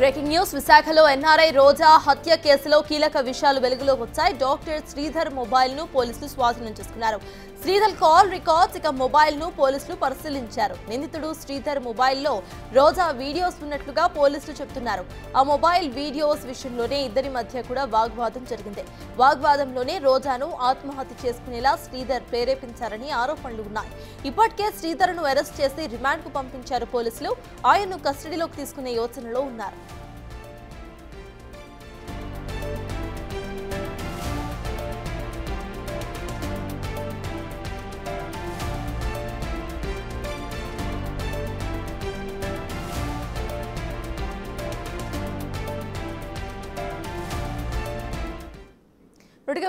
Breaking news విశాఖలో NRI రోజా హత్య కేసులో కీలక విషయాలు వెలుగులోకి వచ్చాయి. డాక్టర్ శ్రీధర్ మొబైల్ ను పోలీసులు స్వాధీనం చేసుకున్నారు. శ్రీధర్ కాల్ రికార్డ్స్ ఇక మొబైల్ ను పోలీసులు పరిశీలించారు. నిందితుడు శ్రీధర్ మొబైల్లో రోజా వీడియోస్ ఉన్నట్లుగా పోలీసులు చెబుతున్నారు. ఆ మొబైల్ వీడియోస్ విషయంలోనే ఇద్దరి మధ్య కూడా వాగ్వాదం జరిగింది. వాగ్వాదంలోనే రోజాను ఆత్మహత్య చేసుకునేలా శ్రీధర్ ప్రేరేపించారని ఆరోపణలు ఉన్నాయి. ఇప్పటికే శ్రీధర్ ను అరెస్ట్ చేసి రిమాండ్ కు పంపించారు పోలీసులు. ఆయన్ను కస్టడీలోకి తీసుకునే యోచనలో ఉన్నారు.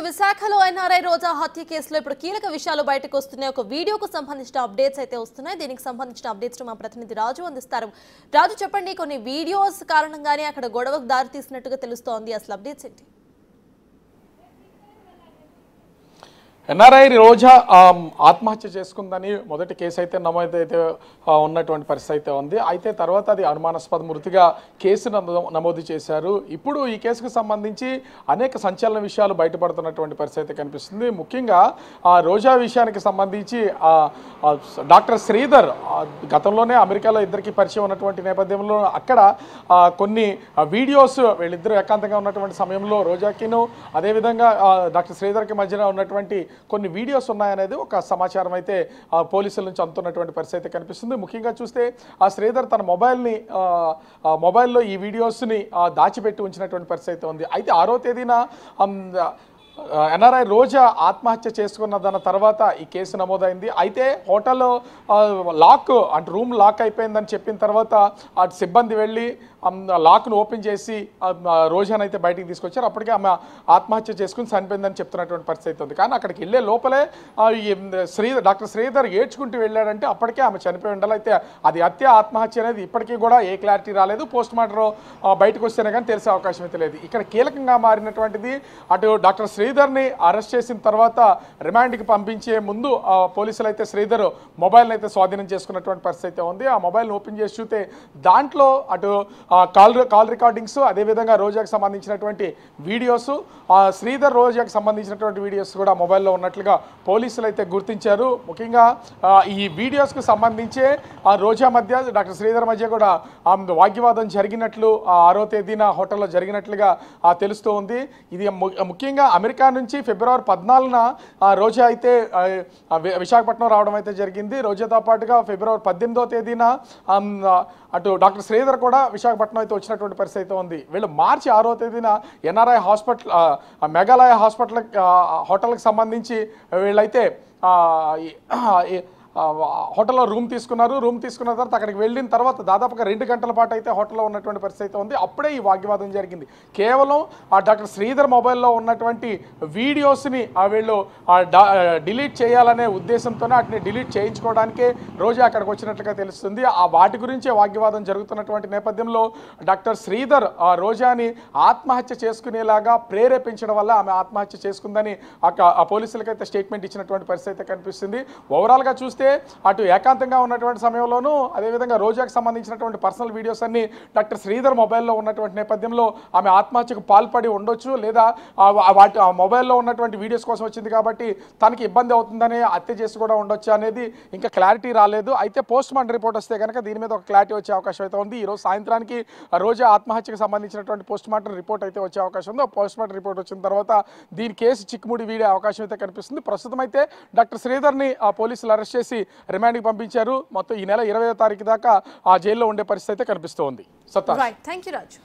విశాఖలో ఎన్ఆర్ఐ రోజా హత్య కేసులో ఇప్పుడు కీలక విషయాలు బయటకు వస్తున్నాయి. ఒక వీడియోకు సంబంధించిన అప్డేట్స్ అయితే వస్తున్నాయి. దీనికి సంబంధించిన అప్డేట్స్ మా ప్రతినిధి రాజు అందిస్తారు. రాజు, చెప్పండి, కొన్ని వీడియోస్ కారణంగానే అక్కడ గొడవకు దారి తీసినట్టుగా తెలుస్తోంది. అసలు అప్డేట్స్ ఏంటి? ఎన్ఆర్ఐ రోజా ఆత్మహత్య చేసుకుందని మొదటి కేసు అయితే నమోదైతే ఉన్నటువంటి పరిస్థితి అయితే ఉంది. అయితే తర్వాత అది అనుమానాస్పద మృతిగా కేసు నమోదు చేశారు. ఇప్పుడు ఈ కేసుకు సంబంధించి అనేక సంచలన విషయాలు బయటపడుతున్నటువంటి పరిస్థితి అయితే కనిపిస్తుంది. ముఖ్యంగా రోజా విషయానికి సంబంధించి డాక్టర్ శ్రీధర్ గతంలోనే అమెరికాలో ఇద్దరికి పరిచయం ఉన్నటువంటి నేపథ్యంలో అక్కడ కొన్ని వీడియోస్ వీళ్ళిద్దరూ ఏకాంతంగా ఉన్నటువంటి సమయంలో రోజాకిను అదేవిధంగా డాక్టర్ శ్రీధర్కి మధ్యన ఉన్నటువంటి కొన్ని వీడియోస్ ఉన్నాయనేది ఒక సమాచారం అయితే పోలీసుల నుంచి అందుతున్నటువంటి పరిస్థితి అయితే కనిపిస్తుంది. ముఖ్యంగా చూస్తే ఆ శ్రీధర్ తన మొబైల్లో ఈ వీడియోస్ని దాచిపెట్టి ఉంచినటువంటి పరిస్థితి అయితే ఉంది. అయితే 6వ తేదీన ఎన్ఆర్ఐ రోజా ఆత్మహత్య చేసుకున్న దాని తర్వాత ఈ కేసు నమోదైంది. అయితే హోటల్లో రూమ్ లాక్ అయిపోయిందని చెప్పిన తర్వాత ఆ సిబ్బంది వెళ్ళి లాక్ను ఓపెన్ చేసి రోజాను అయితే బయటికి తీసుకొచ్చారు. అప్పటికే ఆమె ఆత్మహత్య చేసుకుని చనిపోయిందని చెప్తున్నటువంటి పరిస్థితి ఉంది. కానీ అక్కడికి వెళ్ళే లోపలే డాక్టర్ శ్రీధర్ ఏడ్చుకుంటూ వెళ్ళాడంటే అప్పటికే ఆమె చనిపోయి ఉండాలి. అయితే అది హత్య ఆత్మహత్య అనేది ఇప్పటికీ కూడా ఏ క్లారిటీ రాలేదు. పోస్ట్ మార్టం బయటకు వస్తేనే కానీ తెలిసే అవకాశం అయితే లేదు. ఇక్కడ కీలకంగా మారినటువంటిది అటు డాక్టర్ శ్రీధర్ని అరెస్ట్ చేసిన తర్వాత రిమాండ్కి పంపించే ముందు పోలీసులు అయితే శ్రీధర్ మొబైల్ని అయితే స్వాధీనం చేసుకున్నటువంటి పరిస్థితి అయితే ఉంది. ఆ మొబైల్ని ఓపెన్ చేసి చూస్తే దాంట్లో అటు కాల్ రికార్డింగ్స్ అదేవిధంగా రోజాకి సంబంధించినటువంటి వీడియోస్ శ్రీధర్ రోజాకి సంబంధించినటువంటి వీడియోస్ కూడా మొబైల్లో ఉన్నట్లుగా పోలీసులు అయితే గుర్తించారు. ముఖ్యంగా ఈ వీడియోస్కు సంబంధించే రోజా మధ్య డాక్టర్ శ్రీధర్ మధ్య కూడా వాగ్వివాదం జరిగినట్లు 6వ తేదీన హోటల్లో జరిగినట్లుగా తెలుస్తూ ఉంది. ఇది ముఖ్యంగా అమెరికా నుంచి ఫిబ్రవరి 14న రోజా అయితే విశాఖపట్నం రావడం అయితే జరిగింది. రోజాతో పాటుగా ఫిబ్రవరి 18వ తేదీన అటు డాక్టర్ శ్రీధర్ కూడా విశాఖపట్నం అయితే వచ్చినటువంటి పరిస్థితి అయితే ఉంది. వీళ్ళు మార్చి 6వ తేదీన ఎన్ఆర్ఐ హాస్పిటల్ మేఘాలయ హోటల్కి సంబంధించి వీళ్ళైతే హోటల్లో రూమ్ తీసుకున్నారు. రూమ్ తీసుకున్న తర్వాత అక్కడికి వెళ్ళిన తర్వాత దాదాపుగా 2 గంటల పాటు అయితే హోటల్లో ఉన్నటువంటి పరిస్థితి ఉంది. అప్పుడే ఈ వాగ్వివాదం జరిగింది. కేవలం డాక్టర్ శ్రీధర్ మొబైల్లో ఉన్నటువంటి వీడియోస్ని వీళ్ళు డిలీట్ చేయాలనే ఉద్దేశంతోనే వాటిని డిలీట్ చేయించుకోవడానికే రోజా అక్కడికి వచ్చినట్లుగా తెలుస్తుంది. వాటి గురించే వాగ్వివాదం జరుగుతున్నటువంటి నేపథ్యంలో డాక్టర్ శ్రీధర్ రోజాని ఆత్మహత్య చేసుకునేలాగా ప్రేరేపించడం వల్ల ఆమె ఆత్మహత్య చేసుకుందని పోలీసులకైతే స్టేట్మెంట్ ఇచ్చినటువంటి పరిస్థితి కనిపిస్తుంది. ఓవరాల్గా చూస్తే అటు ఏకాంతంగా ఉన్నటువంటి సమయంలోనూ అదేవిధంగా రోజాకి సంబంధించినటువంటి పర్సనల్ వీడియోస్ అన్ని డాక్టర్ శ్రీధర్ మొబైల్లో ఉన్నటువంటి నేపథ్యంలో ఆమె ఆత్మహత్యకు పాల్పడి ఉండొచ్చు, లేదా వాటి మొబైల్లో ఉన్నటువంటి వీడియోస్ కోసం వచ్చింది కాబట్టి తనకి ఇబ్బంది అవుతుందని హత్య చేసి కూడా ఉండొచ్చు అనేది ఇంకా క్లారిటీ రాలేదు. అయితే పోస్ట్ మార్టం రిపోర్ట్ వస్తే కనుక దీని మీద ఒక క్లారిటీ వచ్చే అవకాశం అయితే ఉంది. ఈరోజు సాయంత్రానికి రోజా ఆత్మహత్యకు సంబంధించినటువంటి పోస్ట్ మార్టం రిపోర్ట్ అయితే వచ్చే అవకాశం ఉంది. పోస్ట్ మార్టం రిపోర్ట్ వచ్చిన తర్వాత దీని కేసు చిక్కుముడి వీడే అవకాశం అయితే కనిపిస్తుంది. ప్రస్తుతం అయితే డాక్టర్ శ్రీధర్ని పోలీసులు అరెస్ట్ చేసి రిమాండ్కి పంపించారు. మొత్తం ఈ నెల 20వ తారీఖు దాకా ఆ జైల్లో ఉండే పరిస్థితి అయితే కనిపిస్తోంది. సత్తా. థాంక్యూ రాజు.